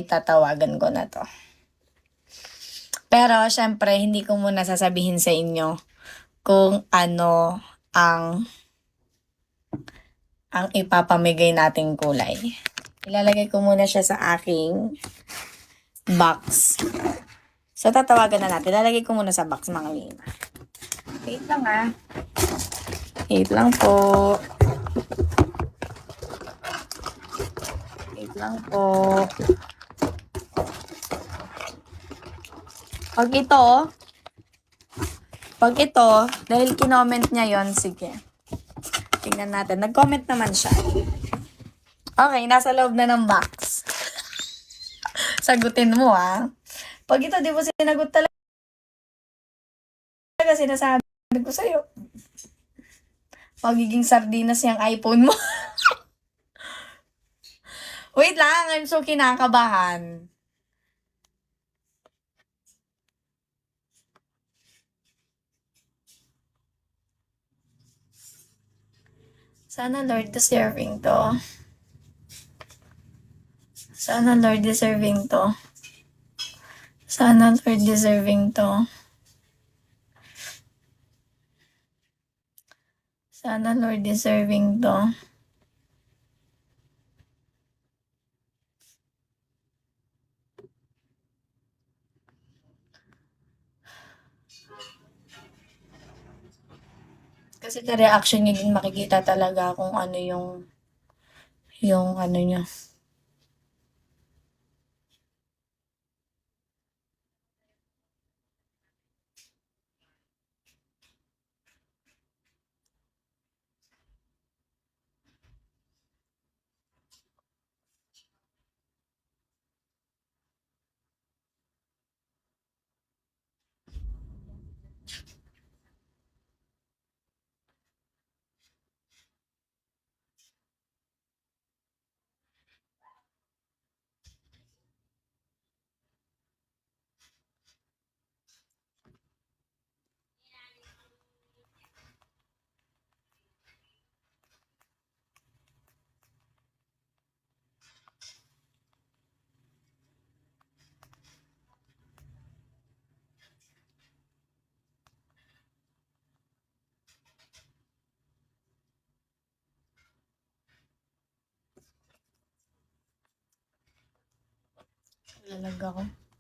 tatawagan ko na 'to. Pero siyempre hindi ko muna sasabihin sa inyo kung ano ang ipapamigay nating kulay. Ilalagay ko muna siya sa aking box. So, tatawagan na natin. Ilalagay ko muna sa box, mga Lina. Wait lang ah. Wait lang po. Wait lang po. Pag ito, dahil kinoment niya yon, sige. Tingnan natin. Nag-comment naman siya. Okay, nasa loob na ng box. Sagutin mo ah. Pag ito, di mo sinagot talaga, sinasabi ko sa'yo. Magiging sardinas yung iPhone mo. Wait lang, I'm so kinakabahan. Sana Lord deserving to. Sana Lord deserving to. Sana Lord deserving to. Sana Lord deserving to. Kasi sa reaction niya din makikita talaga kung ano yung ano niya. Lalaga ko.